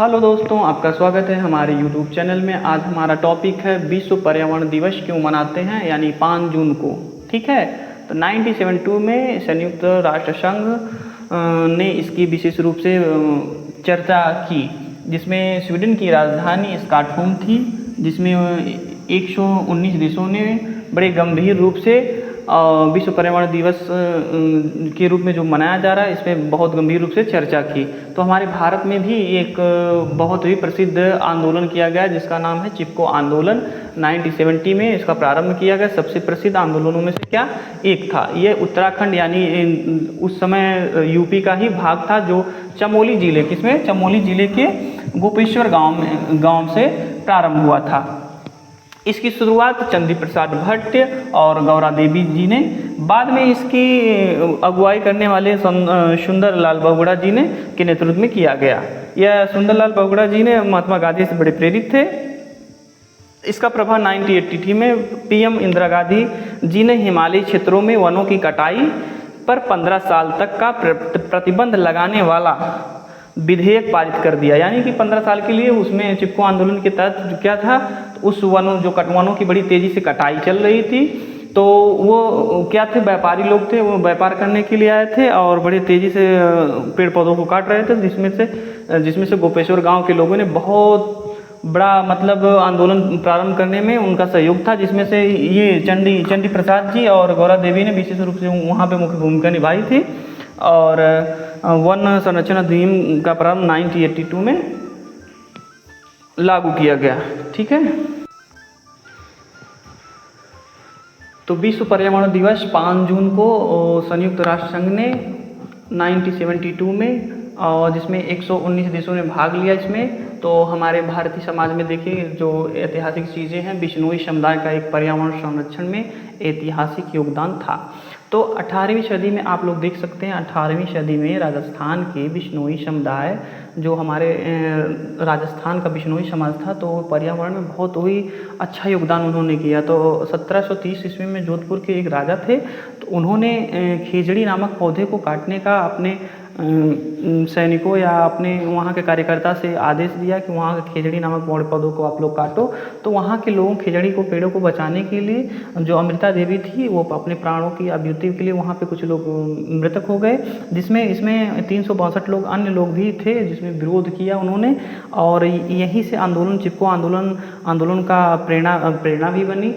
Hello दोस्तों, आपका स्वागत है हमारे यूट्यूब चैनल में। आज हमारा टॉपिक है विश्व पर्यावरण दिवस क्यों मनाते हैं, यानी 5 जून को। ठीक है, तो 1972 में संयुक्त राष्ट्र संघ ने इसकी विशेष रूप से चर्चा की, जिसमें स्वीडन की राजधानी स्टॉकहोम थी, जिसमें 119 देशों ने बड़े गंभीर रूप से विश्व पर्यावरण दिवस के रूप में जो मनाया जा रहा है, इसमें बहुत गंभीर रूप से चर्चा की। तो हमारे भारत में भी एक बहुत ही प्रसिद्ध आंदोलन किया गया, जिसका नाम है चिपको आंदोलन। 1970 में इसका प्रारंभ किया गया। सबसे प्रसिद्ध आंदोलनों में से क्या एक था, ये उत्तराखंड यानी उस समय यूपी का ही भाग था, जो चमोली जिले किसमें चमोली जिले के गोपेश्वर गांव से प्रारंभ हुआ था। इसकी शुरुआत चंदी प्रसाद भट्ट और गौरा देवी जी ने, बाद में इसकी अगुवाई करने वाले सुंदर लाल बहुगुणा जी ने के नेतृत्व में किया गया। यह सुंदर लाल बहुगुणा जी ने महात्मा गांधी से बड़े प्रेरित थे। इसका प्रभाव 1983 में पीएम इंदिरा गांधी जी ने हिमालयी क्षेत्रों में वनों की कटाई पर 15 साल तक का प्रतिबंध लगाने वाला विधेयक पारित कर दिया। यानी कि 15 साल के लिए उसमें चिपको आंदोलन के तहत क्या था, उस वनों की बड़ी तेज़ी से कटाई चल रही थी, तो वो क्या थे, व्यापारी लोग थे, वो व्यापार करने के लिए आए थे और बड़ी तेज़ी से पेड़ पौधों को काट रहे थे, जिसमें से गोपेश्वर गांव के लोगों ने बहुत बड़ा मतलब आंदोलन प्रारंभ करने में उनका सहयोग था, जिसमें से ये चंडी प्रसाद जी और गौरा देवी ने विशेष रूप से वहाँ पे मुख्य भूमिका निभाई थी। और वन संरक्षण अधिनियम का प्रारंभ 1982 में लागू किया गया। ठीक है, तो विश्व पर्यावरण दिवस 5 जून को संयुक्त राष्ट्र संघ ने 1972 में, और जिसमें 119 देशों ने भाग लिया इसमें। तो हमारे भारतीय समाज में देखिए, जो ऐतिहासिक चीज़ें हैं, बिश्नोई समुदाय का एक पर्यावरण संरक्षण में ऐतिहासिक योगदान था। तो 18वीं सदी में आप लोग देख सकते हैं, 18वीं सदी में राजस्थान के बिश्नोई समुदाय, जो हमारे राजस्थान का बिश्नोई समाज था, तो पर्यावरण में बहुत ही अच्छा योगदान उन्होंने किया। तो 1730 ईस्वी में जोधपुर के एक राजा थे, तो उन्होंने खेजड़ी नामक पौधे को काटने का अपने सैनिकों या अपने वहाँ के कार्यकर्ता से आदेश दिया कि वहाँ के खेजड़ी नामक पौधों को आप लोग काटो। तो वहाँ के लोगों खेजड़ी को, पेड़ों को बचाने के लिए, जो अमृता देवी थी, वो अपने प्राणों की आहुति के लिए वहाँ पे कुछ लोग मृतक हो गए, इसमें 362 लोग अन्य लोग भी थे, जिसमें विरोध किया उन्होंने। और यहीं से चिपको आंदोलन का प्रेरणा भी बनी,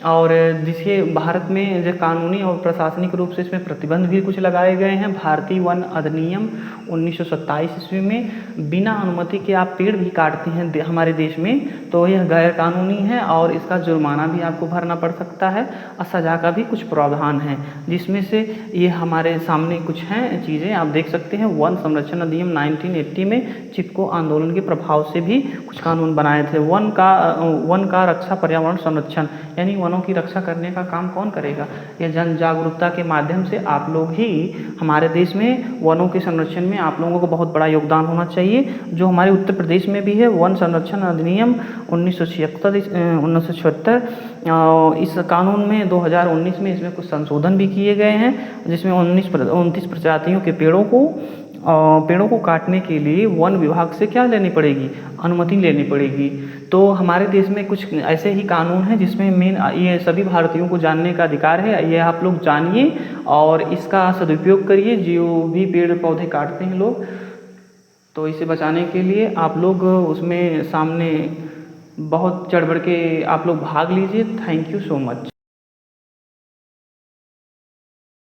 और जिसके भारत में जो कानूनी और प्रशासनिक रूप से इसमें प्रतिबंध भी कुछ लगाए गए हैं। भारतीय वन अधिनियम 1927 ईस्वी में बिना अनुमति के आप पेड़ भी काटते हैं हमारे देश में, तो यह गैर कानूनी है और इसका जुर्माना भी आपको भरना पड़ सकता है, और सजा का भी कुछ प्रावधान है, जिसमें से ये हमारे सामने कुछ हैं चीज़ें आप देख सकते हैं। वन संरक्षण अधिनियम 1980 में चिपको आंदोलन के प्रभाव से भी कुछ कानून बनाए थे। वन का रक्षा पर्यावरण संरक्षण, यानी वनों की रक्षा करने का काम कौन करेगा? यह जन जागरूकता के माध्यम से आप लोग ही, हमारे देश में वनों के संरक्षण में आप लोगों को बहुत बड़ा योगदान होना चाहिए। जो हमारे उत्तर प्रदेश में भी है वन संरक्षण अधिनियम 1976, इस कानून में 2019 में इसमें कुछ संशोधन भी किए गए हैं, जिसमें 29 प्रजातियों के पेड़ों को काटने के लिए वन विभाग से क्या लेनी पड़ेगी? अनुमति लेनी पड़ेगी। तो हमारे देश में कुछ ऐसे ही कानून हैं जिसमें ये सभी भारतीयों को जानने का अधिकार है। ये आप लोग जानिए और इसका सदुपयोग करिए। जो भी पेड़ पौधे काटते हैं लोग, तो इसे बचाने के लिए आप लोग उसमें सामने बहुत चढ़ बढ़ के आप लोग भाग लीजिए। Thank you so much.